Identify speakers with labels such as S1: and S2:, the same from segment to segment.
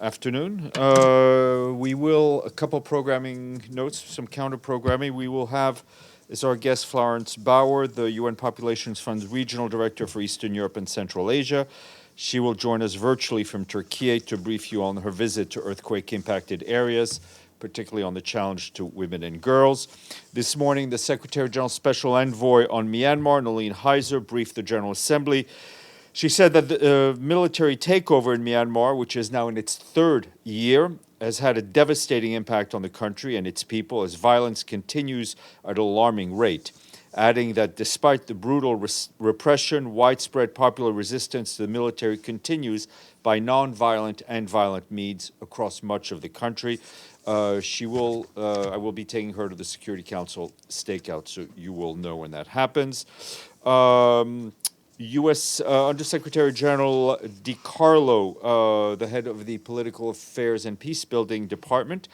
S1: afternoon. A couple programming notes, some counter programming. We will have as our guest Florence Bauer, the UN Population Fund's Regional Director for Eastern Europe and Central Asia. She will join us virtually from Turkey to brief you on her visit to earthquake-impacted areas, particularly on the challenge to women and girls. This morning, the Secretary General Special Envoy on Myanmar, Nalin Heiser, briefed the General Assembly. She said that the military takeover in Myanmar, which is now in its third year, has had a devastating impact on the country and its people as violence continues at an alarming rate, adding that despite the brutal repression, widespread popular resistance to the military continues by non-violent and violent means across much of the country. I will be taking her to the Security Council stakeout, so you will know when that happens. U.S. Undersecretary General DiCarlo, the head of the Political Affairs and Peacebuilding Department,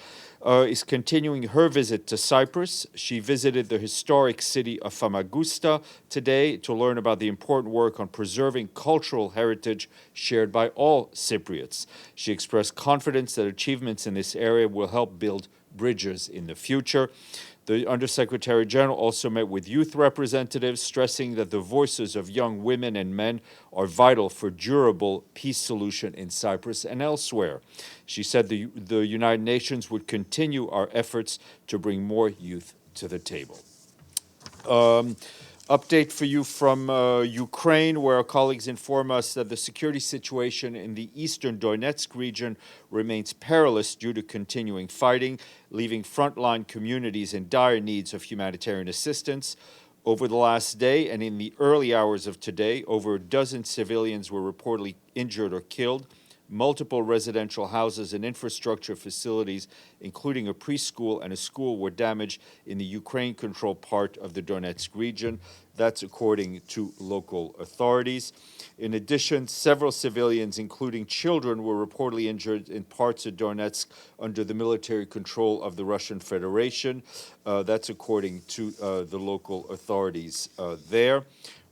S1: is continuing her visit to Cyprus. She visited the historic city of Famagusta today to learn about the important work on preserving cultural heritage shared by all Cypriots. She expressed confidence that achievements in this area will help build bridges in the future. The Undersecretary General also met with youth representatives, stressing that the voices of young women and men are vital for durable peace solution in Cyprus and elsewhere. She said the United Nations would continue our efforts to bring more youth to the table. Update for you from Ukraine, where our colleagues inform us that the security situation in the eastern Donetsk region remains perilous due to continuing fighting, leaving frontline communities in dire needs of humanitarian assistance. Over the last day and in the early hours of today, over a dozen civilians were reportedly injured or killed. Multiple residential houses and infrastructure facilities, including a preschool and a school, were damaged in the Ukraine-controlled part of the Donetsk region. That's according to local authorities. In addition, several civilians, including children, were reportedly injured in parts of Donetsk under the military control of the Russian Federation. That's according to the local authorities there.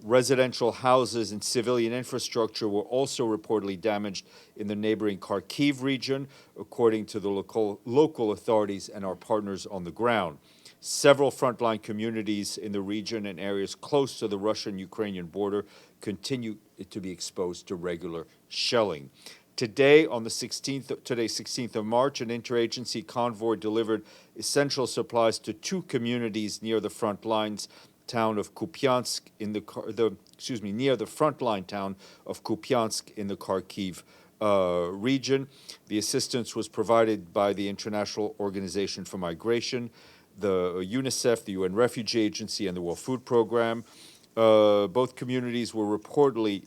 S1: Residential houses and civilian infrastructure were also reportedly damaged in the neighboring Kharkiv region, according to the local authorities and our partners on the ground. Several frontline communities in the region and areas close to the Russian-Ukrainian border continue to be exposed to regular shelling. Today, on the 16th of March, an interagency convoy delivered essential supplies to two communities near the front lines town of Kupiansk near the frontline town of Kupiansk in the Kharkiv region. The assistance was provided by the International Organization for Migration, the UNICEF, the UN Refugee Agency, and the World Food Program. Both communities were reportedly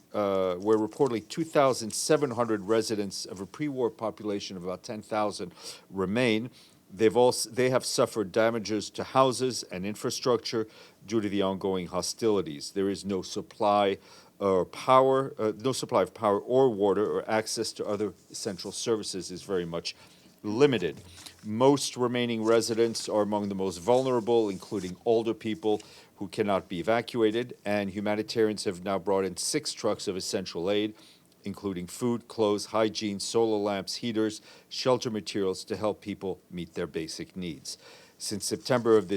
S1: 2,700 residents of a pre-war population of about 10,000 remain. They have suffered damages to houses and infrastructure due to the ongoing hostilities. There is no supply of power or water, or access to other essential services is very much limited. Most remaining residents are among the most vulnerable, including older people who cannot be evacuated, and humanitarians have now brought in 6 trucks of essential aid, including food, clothes, hygiene, solar lamps, heaters, shelter materials to help people meet their basic needs. Since September of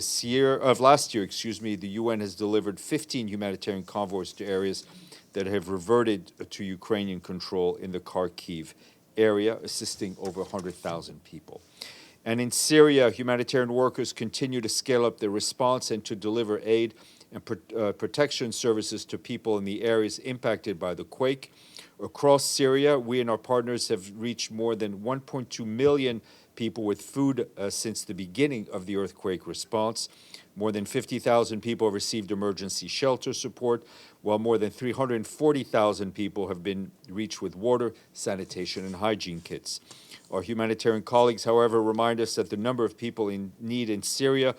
S1: last year, the UN has delivered 15 humanitarian convoys to areas that have reverted to Ukrainian control in the Kharkiv area, assisting over 100,000 people. And in Syria, humanitarian workers continue to scale up their response and to deliver aid and protection services to people in the areas impacted by the quake. Across Syria, we and our partners have reached more than 1.2 million people with food since the beginning of the earthquake response. More than 50,000 people have received emergency shelter support, while more than 340,000 people have been reached with water, sanitation, and hygiene kits. Our humanitarian colleagues, however, remind us that the number of people in need in Syria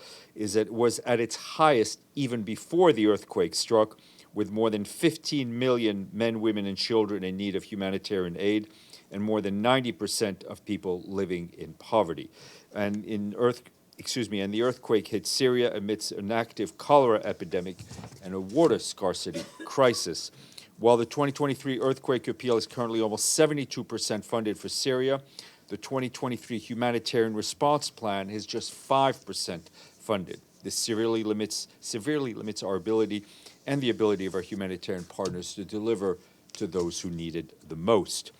S1: was at its highest even before the earthquake struck, with more than 15 million men, women, and children in need of humanitarian aid, and more than 90% of people living in poverty. And the earthquake hit Syria amidst an active cholera epidemic and a water scarcity crisis. While the 2023 earthquake appeal is currently almost 72% funded for Syria, The 2023 humanitarian response plan is just 5% funded. This severely limits our ability and the ability of our humanitarian partners to deliver to those who need it the most.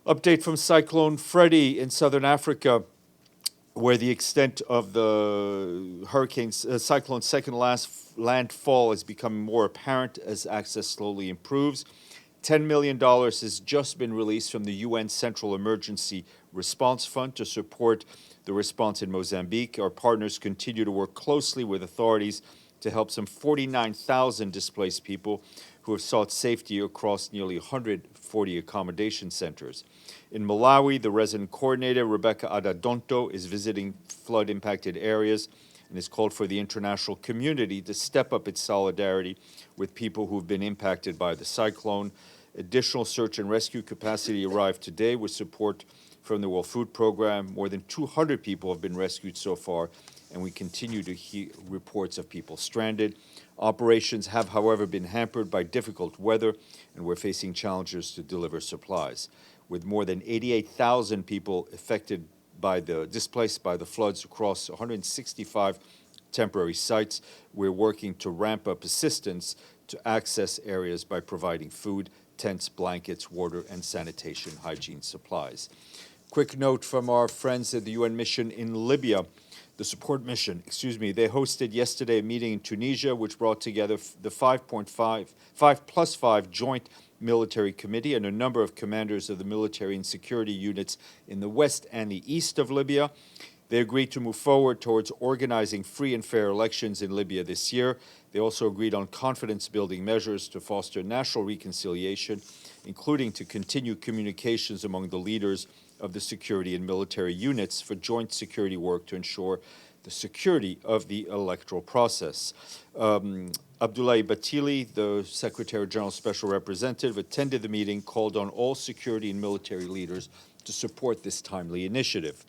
S1: Update from Cyclone Freddy in southern Africa, where the extent of the cyclone's second last landfall is becoming more apparent as access slowly improves. $10 million has just been released from the UN Central Emergency Response Fund to support the response in Mozambique. Our partners continue to work closely with authorities to help some 49,000 displaced people who have sought safety across nearly 140 accommodation centers. In Malawi, the resident coordinator, Rebecca Adadonto, is visiting flood-impacted areas and has called for the international community to step up its solidarity with people who have been impacted by the cyclone. Additional search and rescue capacity arrived today with support from the World Food Program. More than 200 people have been rescued so far, and we continue to hear reports of people stranded. Operations have, however, been hampered by difficult weather, and we're facing challenges to deliver supplies. With more than 88,000 people displaced by the floods across 165 temporary sites, we're working to ramp up assistance to access areas by providing food, tents, blankets, water, and sanitation hygiene supplies. Quick note from our friends at the UN mission in Libya, the support mission, they hosted yesterday a meeting in Tunisia which brought together the 5+5 joint military committee and a number of commanders of the military and security units in the west and the east of Libya. They agreed to move forward towards organizing free and fair elections in Libya this year. They also agreed on confidence-building measures to foster national reconciliation, including to continue communications among the leaders of the security and military units for joint security work to ensure the security of the electoral process. Abdoulaye Batili, the Secretary General Special Representative, attended the meeting, called on all security and military leaders to support this timely initiative.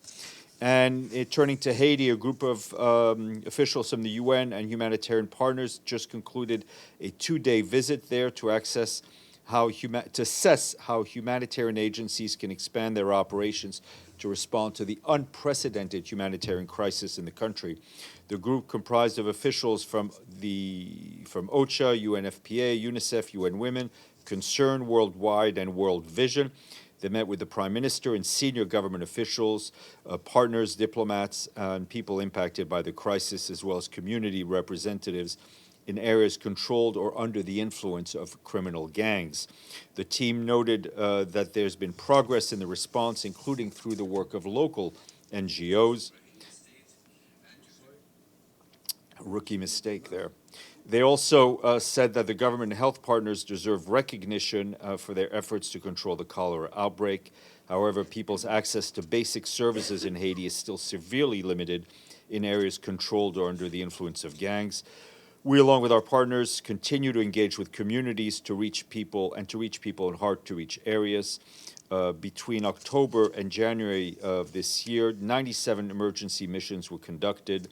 S1: And turning to Haiti, a group of officials from the UN and humanitarian partners just concluded a 2-day visit there to assess how humanitarian agencies can expand their operations to respond to the unprecedented humanitarian crisis in the country. The group, comprised of officials from OCHA, UNFPA, UNICEF, UN Women, Concern Worldwide, and World Vision. They met with the Prime Minister and senior government officials, partners, diplomats, and people impacted by the crisis, as well as community representatives in areas controlled or under the influence of criminal gangs. The team noted that there's been progress in the response, including through the work of local NGOs. Rookie mistake there. They also said that the government and health partners deserve recognition for their efforts to control the cholera outbreak. However, people's access to basic services in Haiti is still severely limited in areas controlled or under the influence of gangs. We, along with our partners, continue to engage with communities to reach people in hard-to-reach areas. Between October and January of this year, 97 emergency missions were conducted.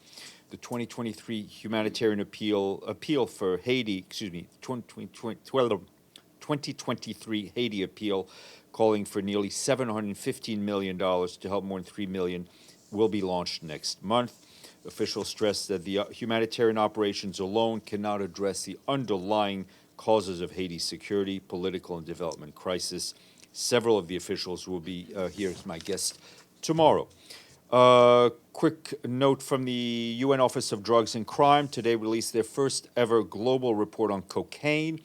S1: The 2023 humanitarian appeal for Haiti, 2023 Haiti appeal, calling for nearly $715 million to help more than 3 million, will be launched next month. Officials stressed that the humanitarian operations alone cannot address the underlying causes of Haiti's security, political, and development crisis. Several of the officials will be here as my guests tomorrow. Quick note from the UN Office of Drugs and Crime. Today released their first ever global report on cocaine.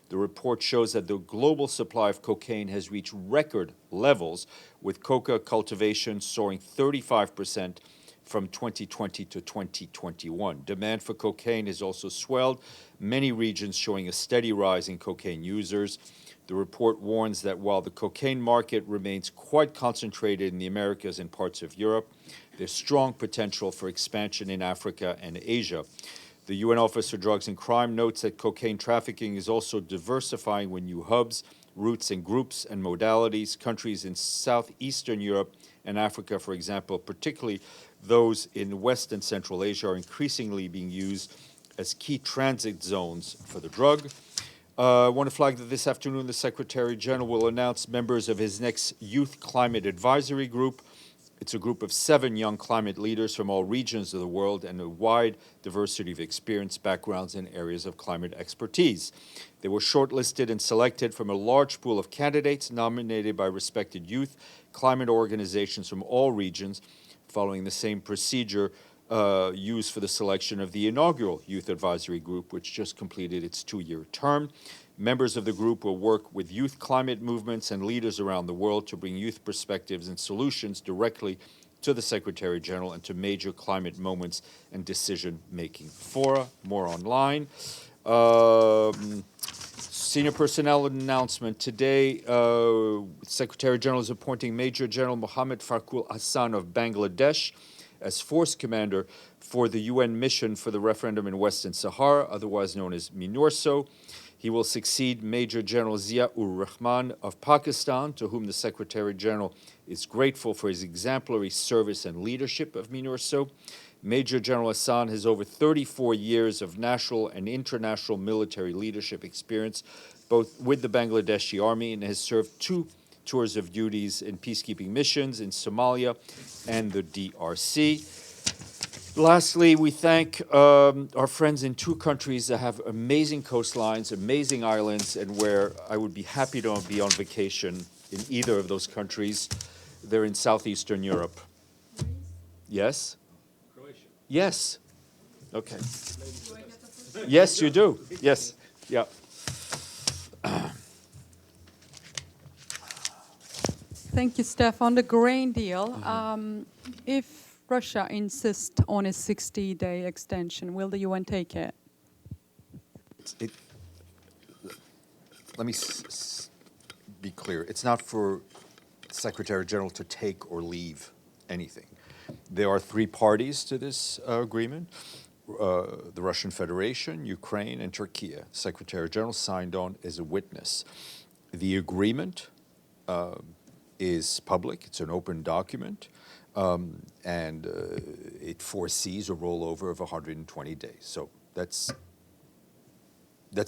S1: The report shows that the global supply of cocaine has reached record levels, with coca cultivation soaring 35% from 2020 to 2021. Demand for cocaine has also swelled, many regions showing a steady rise in cocaine users. The report warns that while the cocaine market remains quite concentrated in the Americas and parts of Europe, there's strong potential for expansion in Africa and Asia. The UN Office for Drugs and Crime notes that cocaine trafficking is also diversifying with new hubs, routes and groups and modalities. Countries in southeastern Europe and Africa, for example, particularly those in West and Central Asia, are increasingly being used as key transit zones for the drug. I want to flag that this afternoon the Secretary General will announce members of his next Youth Climate Advisory Group. It's a group of 7 young climate leaders from all regions of the world and a wide diversity of experience, backgrounds, and areas of climate expertise. They were shortlisted and selected from a large pool of candidates nominated by respected youth climate organizations from all regions, following the same procedure used for the selection of the inaugural Youth Advisory Group, which just completed its 2-year term. Members of the group will work with youth climate movements and leaders around the world to bring youth perspectives and solutions directly to the Secretary General and to major climate moments and decision-making fora. More online. Senior personnel announcement. Today, Secretary General is appointing Major General Mohammed Farkul Hassan of Bangladesh as force commander for the UN mission for the referendum in Western Sahara, otherwise known as MINURSO. He will succeed Major General Zia-ur-Rahman of Pakistan, to whom the Secretary General is grateful for his exemplary service and leadership of MINURSO. Major General Hassan has over 34 years of national and international military leadership experience, both with the Bangladeshi Army, and has served 2 tours of duties in peacekeeping missions in Somalia and the DRC. Lastly, we thank our friends in 2 countries that have amazing coastlines, amazing islands, and where I would be happy to be on vacation in either of those countries. They're in southeastern Europe. Yes?
S2: Croatia.
S1: Yes. Okay. Yes, you do. Yes. Yeah.
S3: Thank you, Steph. On the grain deal, if Russia insists on a 60-day extension, will the UN take it?
S1: Let me be clear. It's not for Secretary General to take or leave anything. There are 3 parties to this agreement, the Russian Federation, Ukraine, and Turkey. Secretary General signed on as a witness. The agreement is public. It's an open document, and it foresees a rollover of 120 days. So that's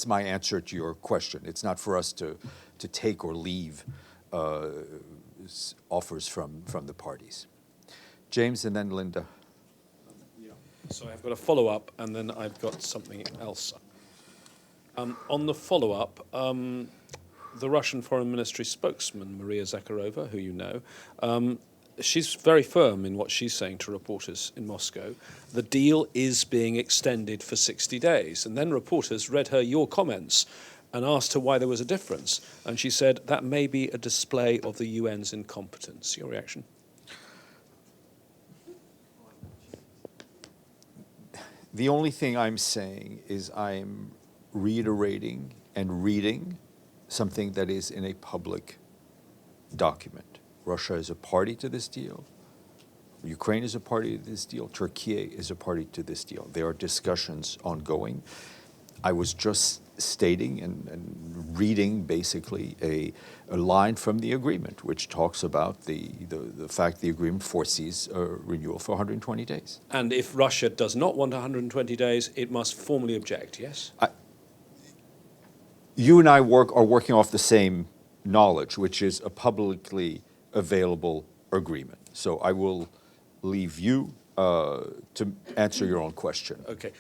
S1: my answer to your question. It's not for us to take or leave offers from the parties. James, and then Linda.
S2: Yeah. So I've got a follow-up, and then I've got something else. On the follow-up, the Russian Foreign Ministry spokesman, Maria Zakharova, who you know, she's very firm in what she's saying to reporters in Moscow. The deal is being extended for 60 days. And then reporters read her your comments and asked her why there was a difference. And she said that may be a display of the UN's incompetence. Your reaction?
S1: The only thing I'm saying is I'm reiterating and reading something that is in a public document. Russia is a party to this deal. Ukraine is a party to this deal. Turkey is a party to this deal. There are discussions ongoing. I was just stating and reading basically a line from the agreement, which talks about the fact the agreement foresees a renewal for 120 days.
S2: And if Russia does not want 120 days, it must formally object, yes?
S1: You and I are working off the same knowledge, which is a publicly available agreement. So I will leave you to answer your own question.
S2: Okay.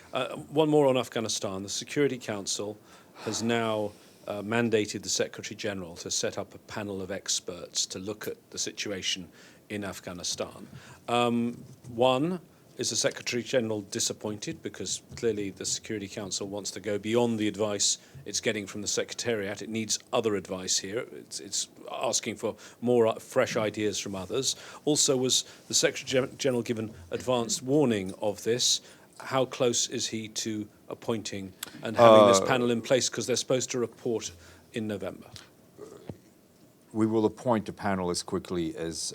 S2: One more on Afghanistan. The Security Council has now mandated the Secretary General to set up a panel of experts to look at the situation in Afghanistan. One, is the Secretary General disappointed because clearly the Security Council wants to go beyond the advice it's getting from the Secretariat? It needs other advice here. It's asking for more fresh ideas from others. Also, was the Secretary General given advanced warning of this? How close is he to appointing and having this panel in place? Because they're supposed to report in November.
S1: We will appoint a panel as quickly as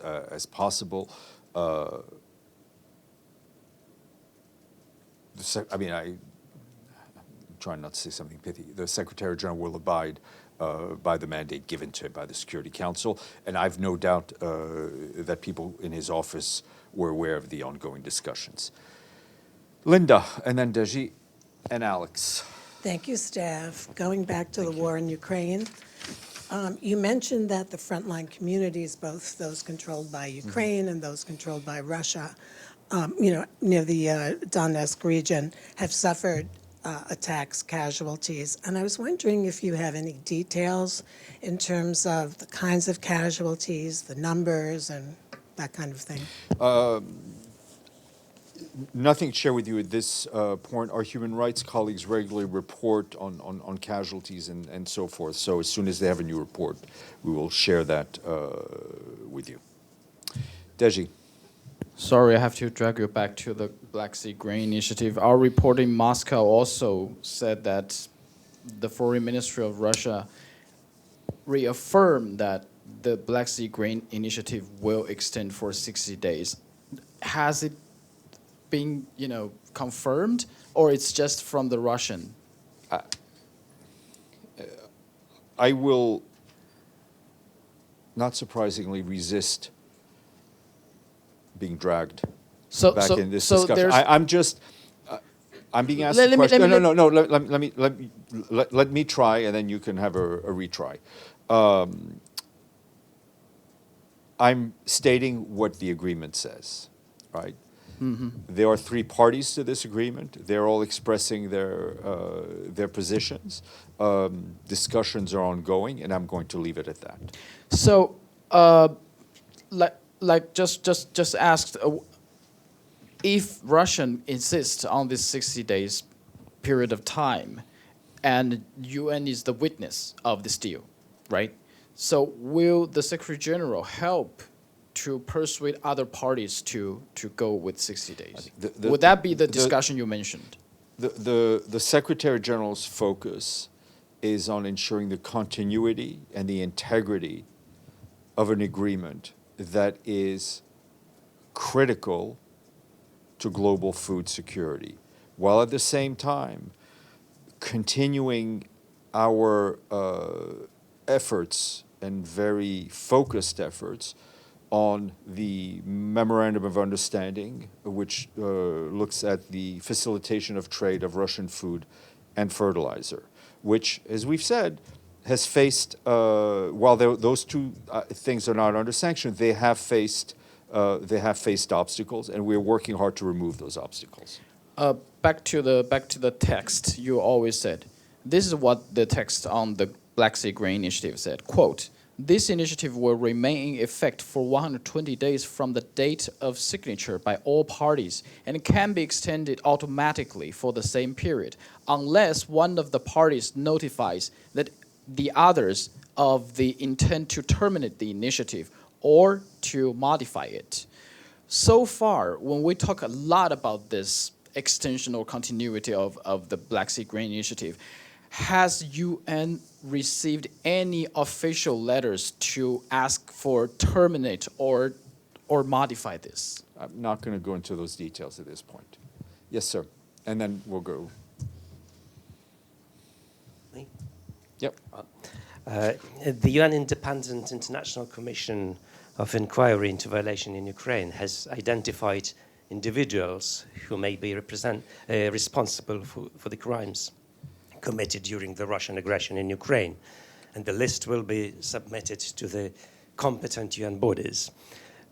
S1: possible. I'm trying not to say something pithy. The Secretary General will abide by the mandate given to him by the Security Council, and I've no doubt that people in his office were aware of the ongoing discussions. Linda, and then Deji, and Alex.
S4: Thank you, staff. Going back to the war in Ukraine, you mentioned that the frontline communities, both those controlled by Ukraine and those controlled by Russia, near the Donetsk region, have suffered attacks, casualties. And I was wondering if you have any details in terms of the kinds of casualties, the numbers, and that kind of thing.
S1: Nothing to share with you at this point. Our human rights colleagues regularly report on casualties and so forth. So as soon as they have a new report, we will share that with you. Deji.
S5: Sorry, I have to drag you back to the Black Sea Grain Initiative. Our report in Moscow also said that the Foreign Ministry of Russia reaffirmed that the Black Sea Grain Initiative will extend for 60 days. Has it been, confirmed, or it's just from the Russian?
S1: I will, not surprisingly, resist being dragged back in this discussion. I'm being asked a question. No. Let me try, and then you can have a retry. I'm stating what the agreement says, right? Mm-hmm. There are three parties to this agreement. They're all expressing their positions. Discussions are ongoing, and I'm going to leave it at that.
S5: So, just asked, if Russian insists on this 60 days period of time, and UN is the witness of this deal, right? So will the Secretary General help to persuade other parties to go with 60 days? Would that be the discussion you mentioned?
S1: The Secretary General's focus is on ensuring the continuity and the integrity of an agreement that is critical to global food security, while at the same time continuing our efforts and very focused efforts on the Memorandum of Understanding, which looks at the facilitation of trade of Russian food and fertilizer, which, as we've said, has faced, while those two things are not under sanction, they have faced obstacles, and we're working hard to remove those obstacles.
S5: Back to the text. You always said, this is what the text on the Black Sea Grain Initiative said, quote, "This initiative will remain in effect for 120 days from the date of signature by all parties and can be extended automatically for the same period unless one of the parties notifies that the others of the intent to terminate the initiative or to modify it." So far, when we talk a lot about this extension or continuity of the Black Sea Grain Initiative, has UN received any official letters to ask for terminate or modify this?
S1: I'm not going to go into those details at this point. Yes, sir. And then we'll go.
S6: Me?
S1: Yep.
S6: The UN Independent International Commission of Inquiry into Violation in Ukraine has identified individuals who may be responsible for the crimes committed during the Russian aggression in Ukraine. And the list will be submitted to the competent UN bodies.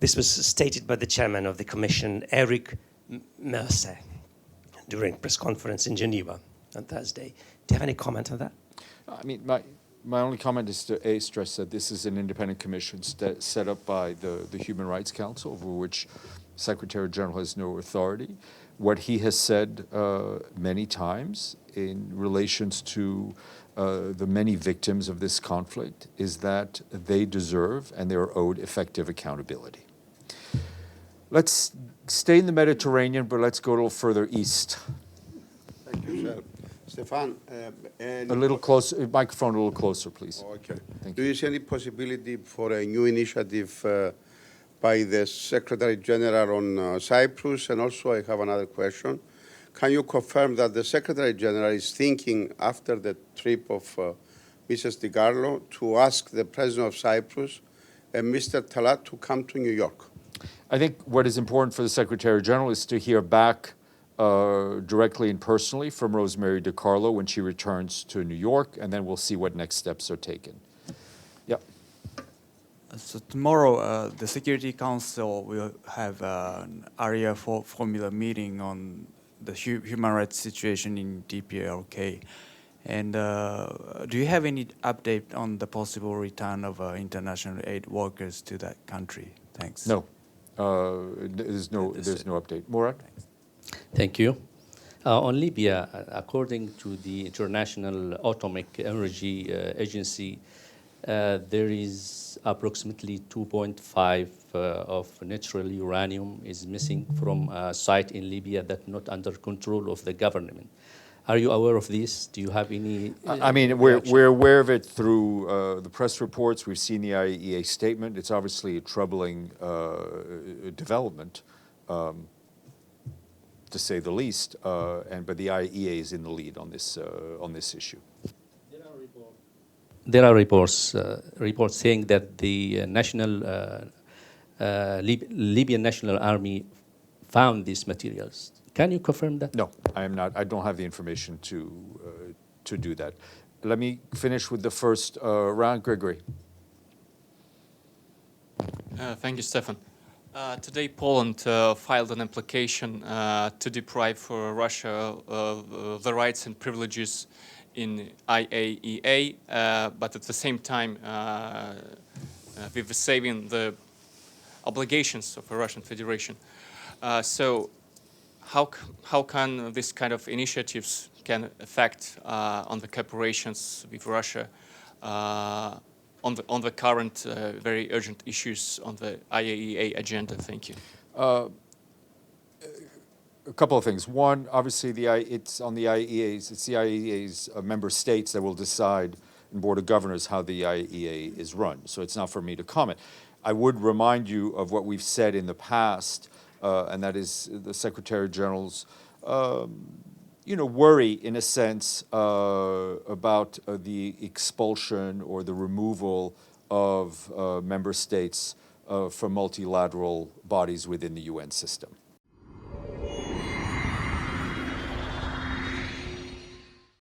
S6: This was stated by the chairman of the commission, Eric Mercer, during a press conference in Geneva on Thursday. Do you have any comment on that?
S1: I mean, my only comment is to stress that this is an independent commission set up by the Human Rights Council, over which Secretary General has no authority. What he has said many times in relations to the many victims of this conflict is that they deserve and they are owed effective accountability. Let's stay in the Mediterranean, but let's go a little further east.
S7: Thank you, sir. Stefan,
S1: A little closer, microphone a little closer, please.
S7: okay.
S1: Thank
S7: Do you see any possibility for a new initiative by the Secretary General on Cyprus? And also, I have another question. Can you confirm that the Secretary General is thinking, after the trip of Mrs. Di Carlo, to ask the President of Cyprus and Mr. Talat to come to New York?
S1: I think what is important for the Secretary General is to hear back directly and personally from Rosemary DiCarlo when she returns to New York, and then we'll see what next steps are taken. Yep.
S8: So tomorrow, the Security Council will have an area for formula meeting on the human rights situation in DPLK. And do you have any update on the possible return of international aid workers to that country? Thanks.
S1: No, there's no update. Murat?
S9: Thank you. On Libya, according to the International Atomic Energy Agency, there is approximately 2.5 of natural uranium is missing from a site in Libya that's not under control of the government. Are you aware of this? Do you have any?
S1: I mean, we're aware of it through the press reports. We've seen the IAEA statement. It's obviously a troubling development, to say the least. But the IAEA is in the lead on this issue.
S9: There are reports saying that the Libyan National Army found these materials. Can you confirm that?
S1: No, I am not. I don't have the information to do that. Let me finish with the first round. Gregory.
S10: Thank you, Stefan. Today, Poland filed an application to deprive Russia of the rights and privileges in IAEA, but at the same time, with saving the obligations of the Russian Federation. So, how can this kind of initiatives can affect on the cooperations with Russia on the current very urgent issues on the IAEA agenda? Thank you.
S1: A couple of things. One, obviously, it's on the IAEA's. It's the IAEA's member states that will decide, and Board of Governors, how the IAEA is run. So it's not for me to comment. I would remind you of what we've said in the past, and that is the Secretary General's, worry in a sense about the expulsion or the removal of member states from multilateral bodies within the UN system.